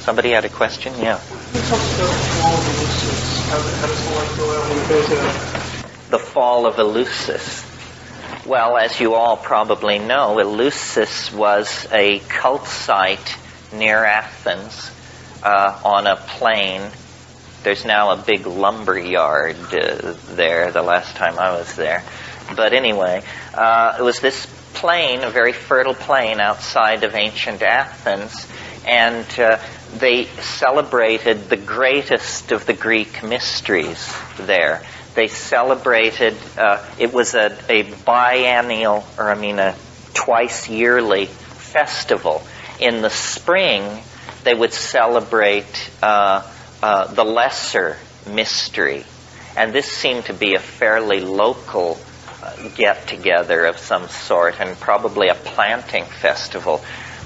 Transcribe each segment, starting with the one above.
Somebody had a question? Yeah. Can you talk about the fall of Eleusis? How does the light go out when we go to that? The fall of Eleusis. Well, as you all probably know, Eleusis was a cult site near Athens on a plain. There's now a big lumber yard there the last time I was there. But anyway, it was this plain, a very fertile plain outside of ancient Athens, and they celebrated the greatest of the Greek mysteries there. They celebrated, it was a biennial, a twice yearly festival. In the spring, they would celebrate the lesser mystery. And this seemed to be a fairly local get-together of some sort, and probably a planting festival.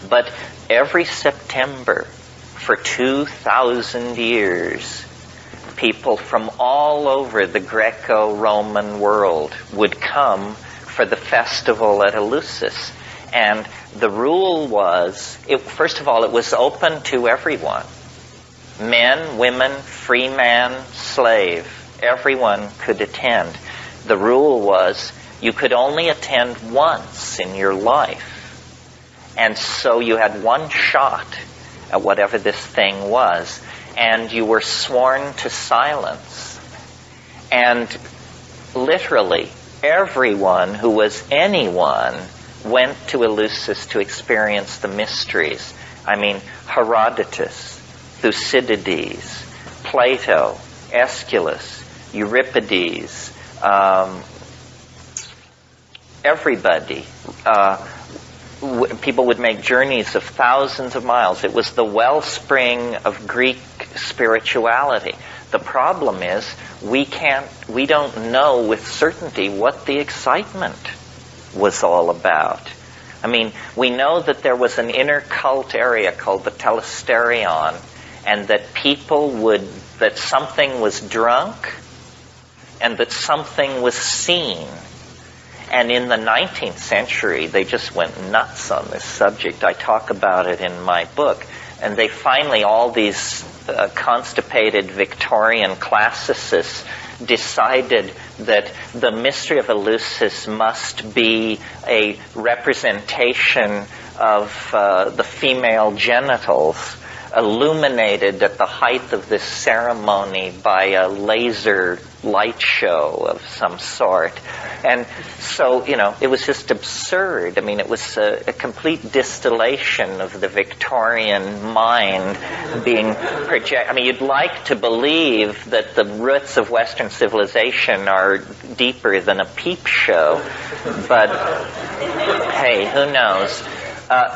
But every September, for 2,000 years, people from all over the Greco-Roman world would come for the festival at Eleusis. And the rule was, first of all, it was open to everyone. Men, women, free man, slave. Everyone could attend. The rule was you could only attend once in your life. And so you had one shot at whatever this thing was. And you were sworn to silence. And literally, everyone who was anyone went to Eleusis to experience the mysteries. Herodotus, Thucydides, Plato, Aeschylus, Euripides, everybody. People would make journeys of thousands of miles. It was the wellspring of Greek spirituality. The problem is we don't know with certainty what the excitement was all about. We know that there was an inner cult area called the Telesterion, and that something was drunk and that something was seen. And in the 19th century, they just went nuts on this subject. I talk about it in my book. And they finally, all these constipated Victorian classicists decided that the mystery of Eleusis must be a representation of the female genitals, illuminated at the height of this ceremony by a laser light show of some sort. And so, it was just absurd. It was a complete distillation of the Victorian mind being projected. You'd like to believe that the roots of Western civilization are deeper than a peep show, but hey, who knows?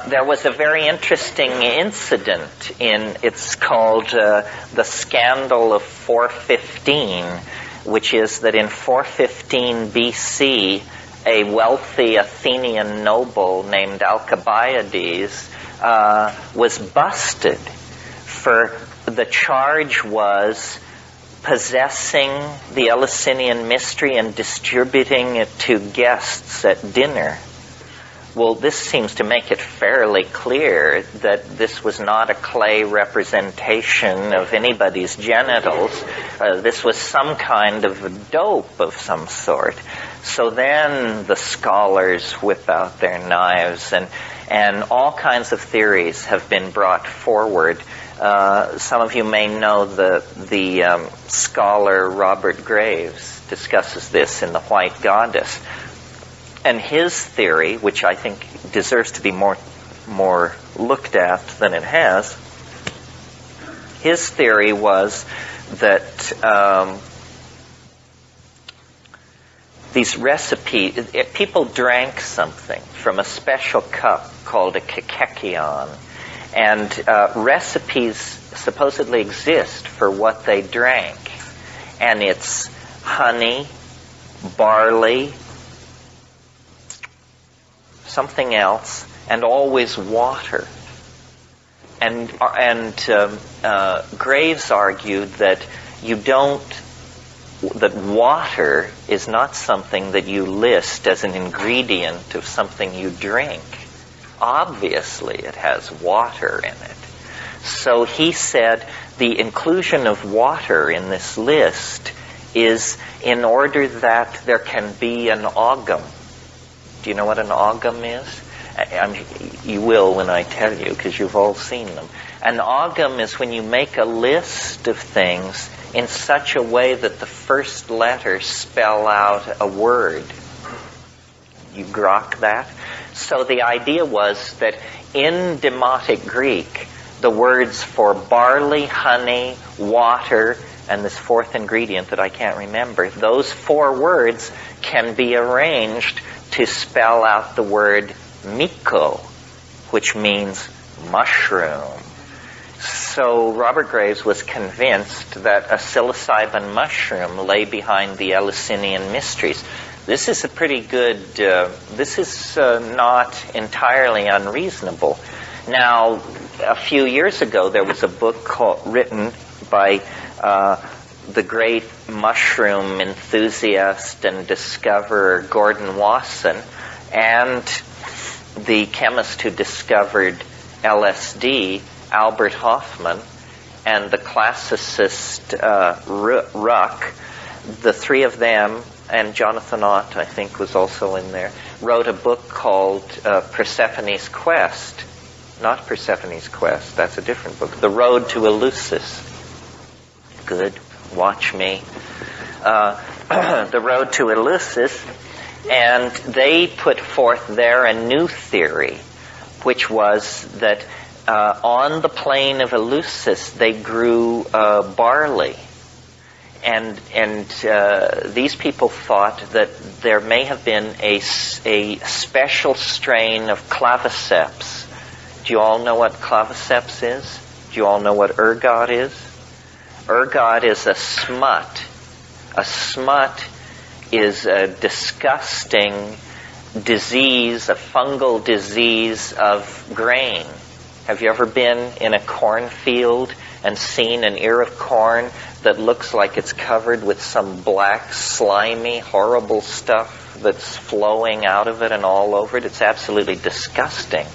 There was a very interesting incident it's called the Scandal of 415, which is that in 415 BC, a wealthy Athenian noble named Alcibiades was busted for the charge was possessing the Eleusinian mystery and distributing it to guests at dinner. Well, this seems to make it fairly clear that this was not a clay representation of anybody's genitals. This was some kind of a dope of some sort. So then the scholars whip out their knives, and all kinds of theories have been brought forward. Some of you may know the scholar Robert Graves discusses this in The White Goddess. And his theory, which I think deserves to be more looked at than it has, his theory was that these recipes, people drank something from a special cup called a kakekion, and recipes supposedly exist for what they drank. And it's honey, barley, something else, and always water. And Graves argued that that water is not something that you list as an ingredient of something you drink. Obviously, it has water in it. So he said the inclusion of water in this list is in order that there can be an ogum. Do you know what an ogum is? You will when I tell you, because you've all seen them. An ogum is when you make a list of things in such a way that the first letters spell out a word. You grok that? So the idea was that in Demotic Greek, the words for barley, honey, water, and this fourth ingredient that I can't remember, those four words can be arranged to spell out the word miko, which means mushroom. So Robert Graves was convinced that a psilocybin mushroom lay behind the Eleusinian mysteries. This is a pretty good, this is not entirely unreasonable. Now, a few years ago, there was a book written by the great mushroom enthusiast and discoverer Gordon Wasson and the chemist who discovered LSD, Albert Hofmann, and the classicist Ruck. The three of them, and Jonathan Ott, I think, was also in there, wrote a book called Persephone's Quest. Not Persephone's Quest, that's a different book. The Road to Eleusis. Good, watch me. The Road to Eleusis. And they put forth there a new theory, which was that on the plain of Eleusis they grew barley. And these people thought that there may have been a special strain of claviceps. Do you all know what claviceps is? Do you all know what ergot is? Ergot is a smut. A smut is a disgusting disease, a fungal disease of grain. Have you ever been in a cornfield and seen an ear of corn that looks like it's covered with some black, slimy, horrible stuff that's flowing out of it and all over it? It's absolutely disgusting.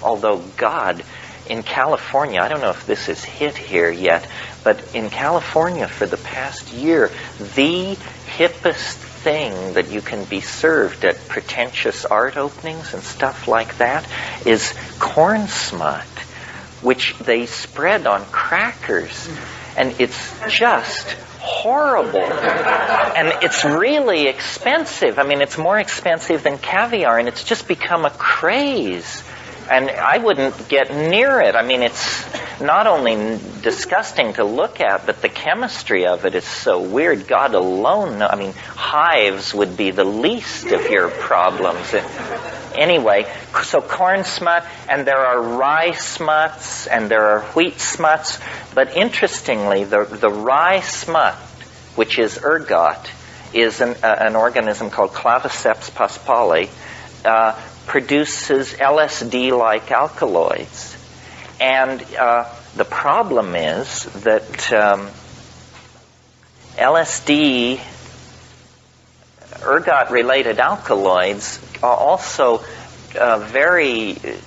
Although God, in California, I don't know if this is hit here yet, but in California for the past year, the hippest thing that you can be served at pretentious art openings and stuff like that is corn smut, which they spread on crackers. And it's just horrible. And it's really expensive. I mean, it's more expensive than caviar, and it's just become a craze. And I wouldn't get near it. I mean, it's not only disgusting to look at, but the chemistry of it is so weird. God alone knows. I mean, hives would be the least of your problems. Anyway, so corn smut, and there are rye smuts, and there are wheat smuts. But interestingly, the rye smut, which is ergot, is an organism called Claviceps paspali, produces LSD-like alkaloids. And the problem is that LSD, ergot-related alkaloids also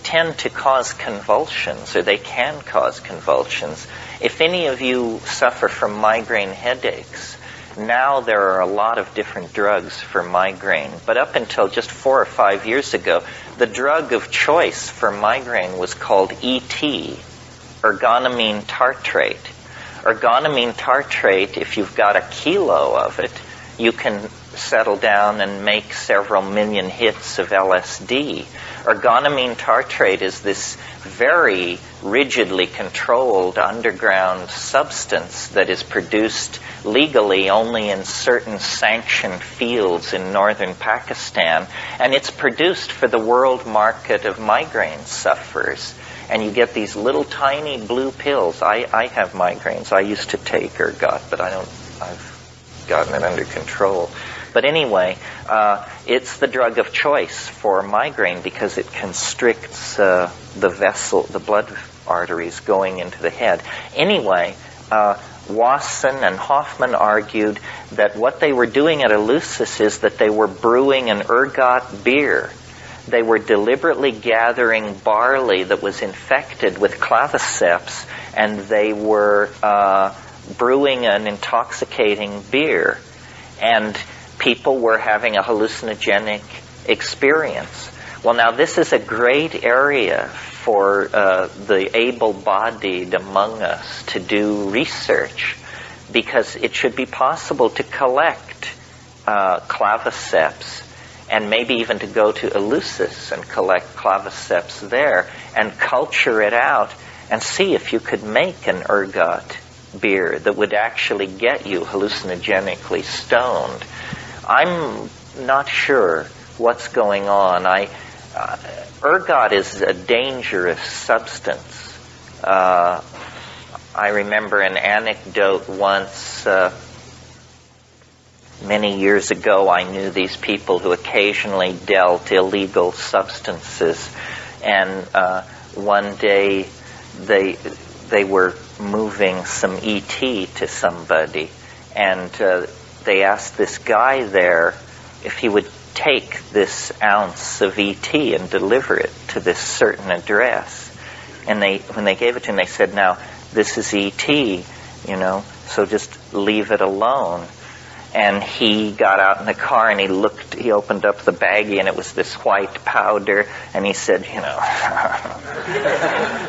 tend to cause convulsions, or they can cause convulsions. If any of you suffer from migraine headaches, now there are a lot of different drugs for migraine. But up until just 4 or 5 years ago, the drug of choice for migraine was called ET, ergonomine tartrate. Ergonomine tartrate, if you've got a kilo of it, you can settle down and make several million hits of LSD. Ergonomine tartrate is this very rigidly controlled underground substance that is produced legally only in certain sanctioned fields in northern Pakistan, and it's produced for the world market of migraine sufferers. And you get these little tiny blue pills. I have migraines. I used to take ergot, but I've gotten it under control. But anyway, it's the drug of choice for migraine because it constricts the blood arteries going into the head. Anyway, Wasson and Hoffman argued that what they were doing at Eleusis is that they were brewing an ergot beer. they were deliberately gathering barley that was infected with claviceps, and they were brewing an intoxicating beer. And people were having a hallucinogenic experience. Well, now this is a great area for the able-bodied among us to do research, because it should be possible to collect claviceps, and maybe even to go to Eleusis and collect claviceps there and culture it out and see if you could make an ergot beer that would actually get you hallucinogenically stoned. I'm not sure what's going on. Ergot is a dangerous substance. I remember an anecdote once. Many years ago, I knew these people who occasionally dealt illegal substances, and one day they were moving some ET to somebody, and they asked this guy there if he would take this ounce of ET and deliver it to this certain address. And when they gave it to him, they said, "Now, this is ET, so just leave it alone." And he got out in the car and he opened up the baggie, and it was this white powder, and he said,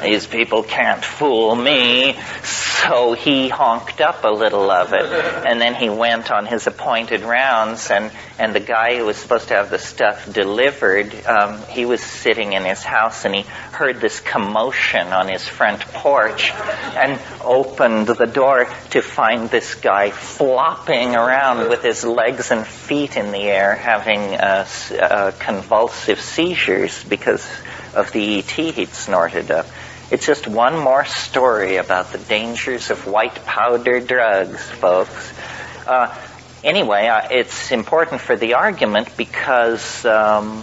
these people can't fool me. So he honked up a little of it, and then he went on his appointed rounds, and the guy who was supposed to have the stuff delivered, he was sitting in his house, and he heard this commotion on his front porch, and opened the door to find this guy flopping around with his legs and feet in the air, having convulsive seizures because of the ET he'd snorted up. It's just one more story about the dangers of white powder drugs, folks. Anyway, it's important for the argument because I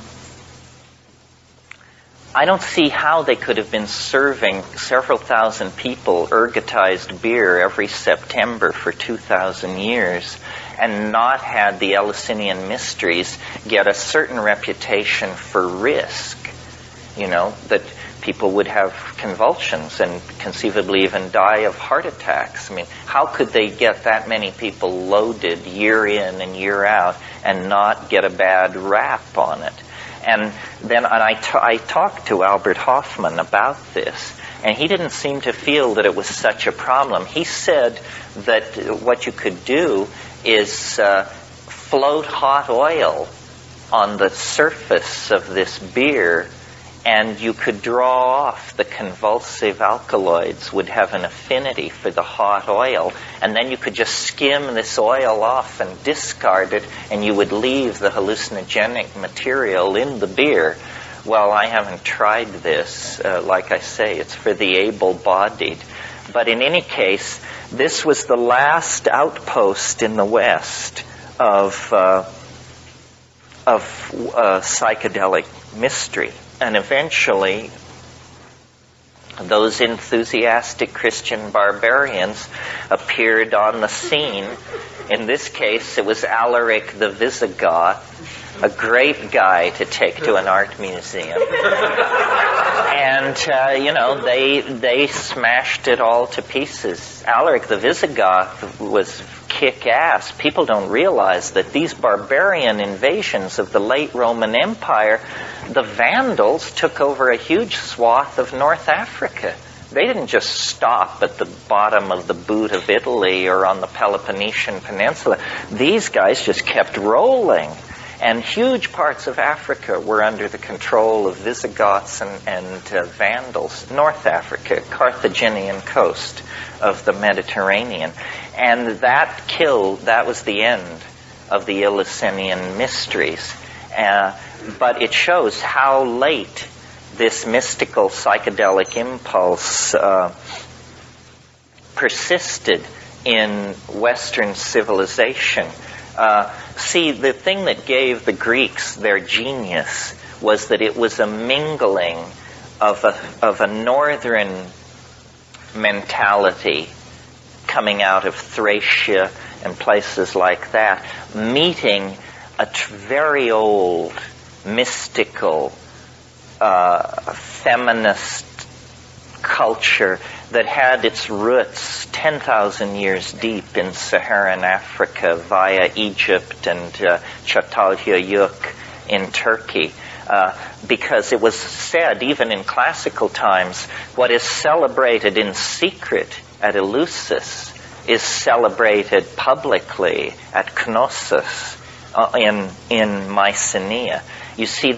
don't see how they could have been serving several thousand people ergotized beer every September for 2,000 years and not had the Eleusinian mysteries get a certain reputation for risk, that people would have convulsions and conceivably even die of heart attacks. I mean, how could they get that many people loaded year in and year out and not get a bad rap on it? And then I talked to Albert Hoffman about this, and he didn't seem to feel that it was such a problem. He said that what you could do is float hot oil on the surface of this beer, and you could draw off the convulsive alkaloids would have an affinity for the hot oil, and then you could just skim this oil off and discard it, and you would leave the hallucinogenic material in the beer. Well, I haven't tried this. Like I say, it's for the able-bodied. But in any case, this was the last outpost in the West of psychedelic mystery. And eventually, those enthusiastic Christian barbarians appeared on the scene. In this case, it was Alaric the Visigoth, a great guy to take to an art museum. And, they smashed it all to pieces. Alaric the Visigoth was kick-ass. People don't realize that these barbarian invasions of the late Roman Empire, the Vandals took over a huge swath of North Africa. They didn't just stop at the bottom of the boot of Italy or on the Peloponnesian Peninsula. These guys just kept rolling. And huge parts of Africa were under the control of Visigoths and Vandals. North Africa, Carthaginian coast of the Mediterranean. And that was the end of the Eleusinian mysteries. But it shows how late this mystical psychedelic impulse persisted in Western civilization. See, the thing that gave the Greeks their genius was that it was a mingling of a northern mentality coming out of Thracia and places like that, meeting a very old mystical, feminist culture that had its roots 10,000 years deep in Saharan Africa via Egypt and Çatalhöyük in Turkey. Because it was said, even in classical times, what is celebrated in secret at Eleusis is celebrated publicly at Knossos in Mycenae. You see, in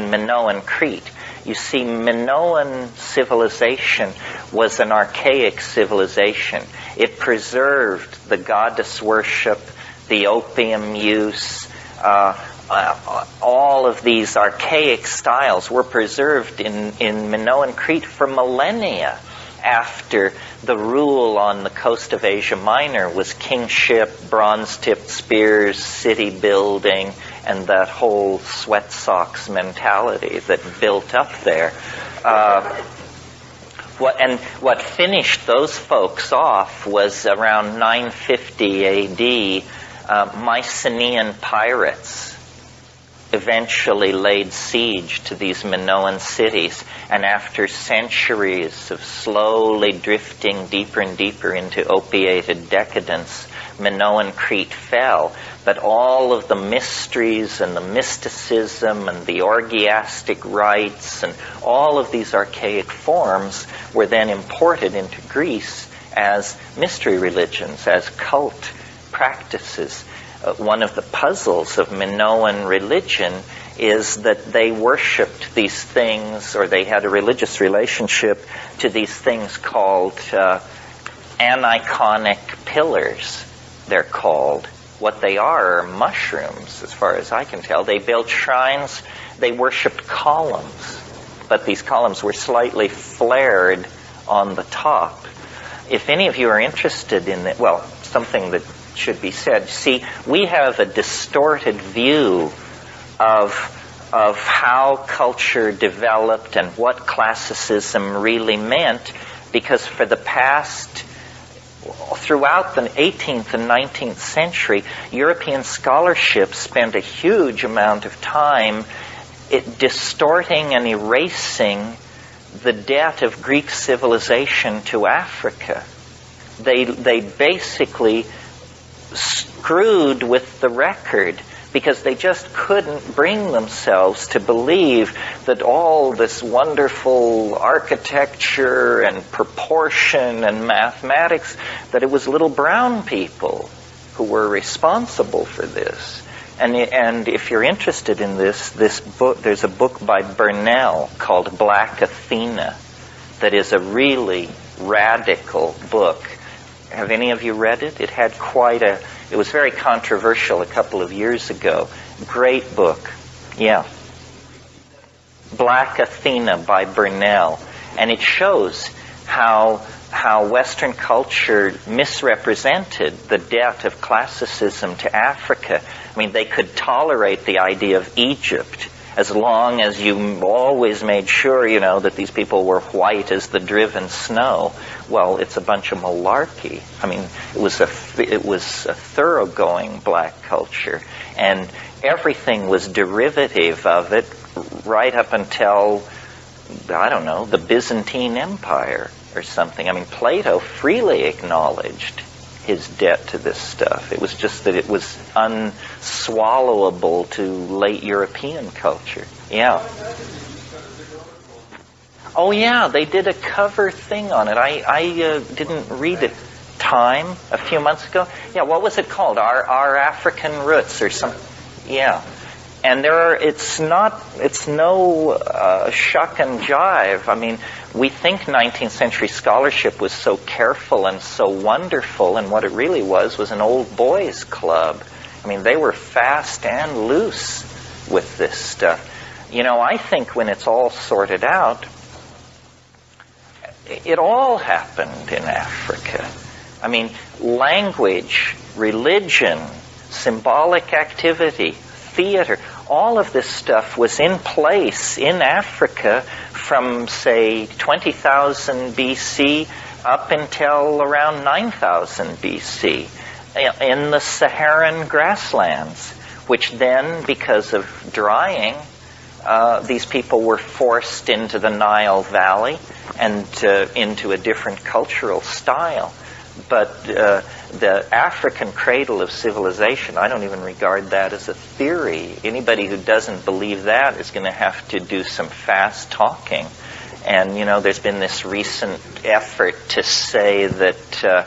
Minoan Crete, you see, Minoan civilization was an archaic civilization. It preserved the goddess worship, the opium use, all of these archaic styles were preserved in Minoan Crete for millennia after the rule on the coast of Asia Minor was kingship, bronze-tipped spears, city building, and that whole sweat socks mentality that built up there. What finished those folks off was around 950 AD, Mycenaean pirates eventually laid siege to these Minoan cities, and after centuries of slowly drifting deeper and deeper into opiated decadence, Minoan Crete fell. But all of the mysteries and the mysticism and the orgiastic rites and all of these archaic forms were then imported into Greece as mystery religions, as cult practices. One of the puzzles of Minoan religion is that they worshipped these things, or they had a religious relationship to these things called aniconic pillars, they're called. What they are mushrooms, as far as I can tell. They built shrines, they worshipped columns, but these columns were slightly flared on the top. If any of you are interested in it, well, something that should be said. See, we have a distorted view of how culture developed and what classicism really meant, because for the past, throughout the 18th and 19th century, European scholarship spent a huge amount of time distorting and erasing the debt of Greek civilization to Africa. They basically screwed with the record because they just couldn't bring themselves to believe that all this wonderful architecture and proportion and mathematics, that it was little brown people who were responsible for this. And if you're interested in this book, there's a book by Burnell called Black Athena that is a really radical book. Have any of you read it? It had it was very controversial a couple of years ago. Great book. Yeah. Black Athena by Burnell. And it shows how Western culture misrepresented the debt of classicism to Africa. I mean, they could tolerate the idea of Egypt as long as you always made sure, that these people were white as the driven snow. Well, it's a bunch of malarkey. I mean, it was a thoroughgoing black culture, and everything was derivative of it right up until, I don't know, the Byzantine Empire or something. I mean, Plato freely acknowledged his debt to this stuff. It was just that it was unswallowable to late European culture. Yeah. Oh yeah, they did a cover thing on it. I didn't read it. Time a few months ago. Yeah, what was it called? Our African Roots or something. Yeah. And it's no shuck and jive. I mean, we think 19th century scholarship was so careful and so wonderful, and what it really was an old boys club. I mean, they were fast and loose with this stuff. I think when it's all sorted out, it all happened in Africa. I mean, language, religion, symbolic activity, theater, all of this stuff was in place in Africa from, say, 20,000 BC up until around 9,000 BC in the Saharan grasslands, which then, because of drying, these people were forced into the Nile Valley and into a different cultural style. But the African cradle of civilization, I don't even regard that as a theory. Anybody who doesn't believe that is going to have to do some fast talking. And, there's been this recent effort to say that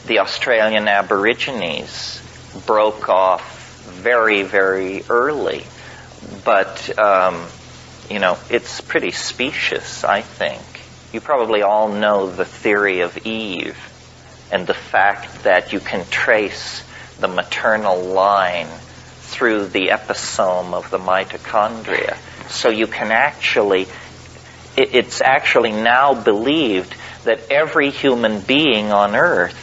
the Australian Aborigines broke off very, very early. But, it's pretty specious, I think. You probably all know the theory of Eve and the fact that you can trace the maternal line through the episome of the mitochondria. So you can it's actually now believed that every human being on Earth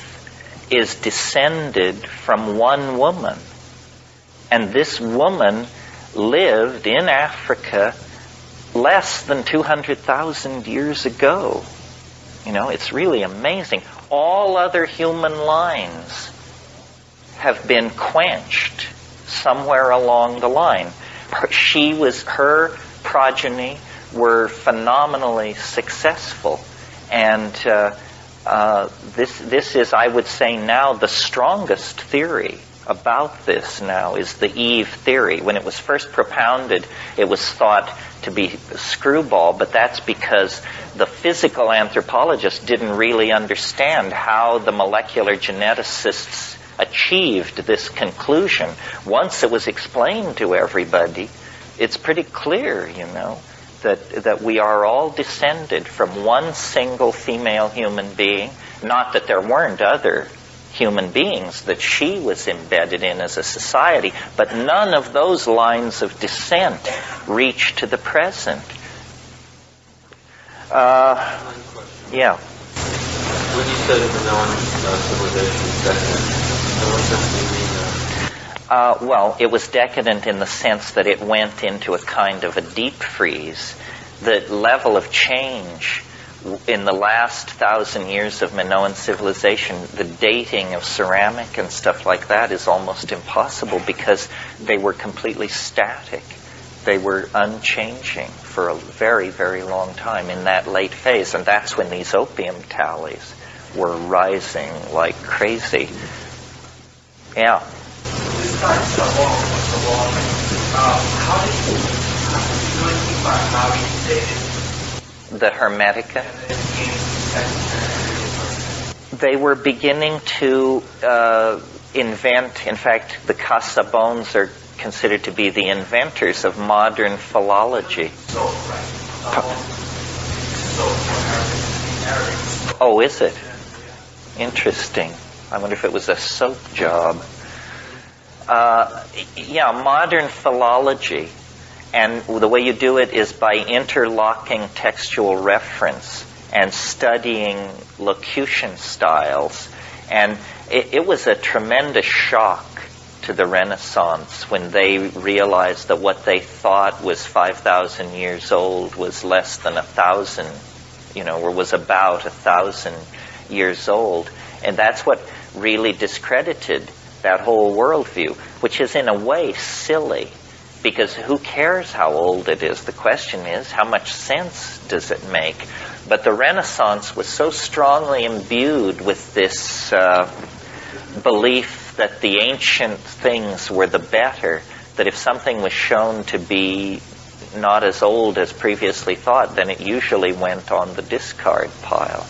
is descended from one woman. And this woman lived in Africa less than 200,000 years ago. It's really amazing. All other human lines have been quenched somewhere along the line. Her progeny were phenomenally successful. And this is, I would say now, the strongest theory about this now is the Eve theory. When it was first propounded, it was thought to be a screwball, but that's because the physical anthropologists didn't really understand how the molecular geneticists achieved this conclusion. Once it was explained to everybody, it's pretty clear, that we are all descended from one single female human being. Not that there weren't other human beings that she was embedded in as a society, but none of those lines of descent reach to the present. Yeah. When you said Minoan civilization is decadent, what sense do you mean that? Well, it was decadent in the sense that it went into a kind of a deep freeze. The level of change in the last 1,000 years of Minoan civilization, the dating of ceramic and stuff like that is almost impossible because they were completely static. They were unchanging for a very, very long time in that late phase, and that's when these opium tallies were rising like crazy. Yeah. Besides the wall, how did you really think about how you dated? The Hermetica. They were beginning to invent, in fact, the Casaubons are considered to be the inventors of modern philology. Oh, is it? Interesting. I wonder if it was a soap job. Modern philology. And the way you do it is by interlocking textual reference and studying locution styles. And it was a tremendous shock to the Renaissance when they realized that what they thought was 5,000 years old was less than 1,000, or was about 1,000 years old. And that's what really discredited that whole worldview, which is in a way silly. Because who cares how old it is? The question is, how much sense does it make? But the Renaissance was so strongly imbued with this belief that the ancient things were the better, that if something was shown to be not as old as previously thought, then it usually went on the discard pile.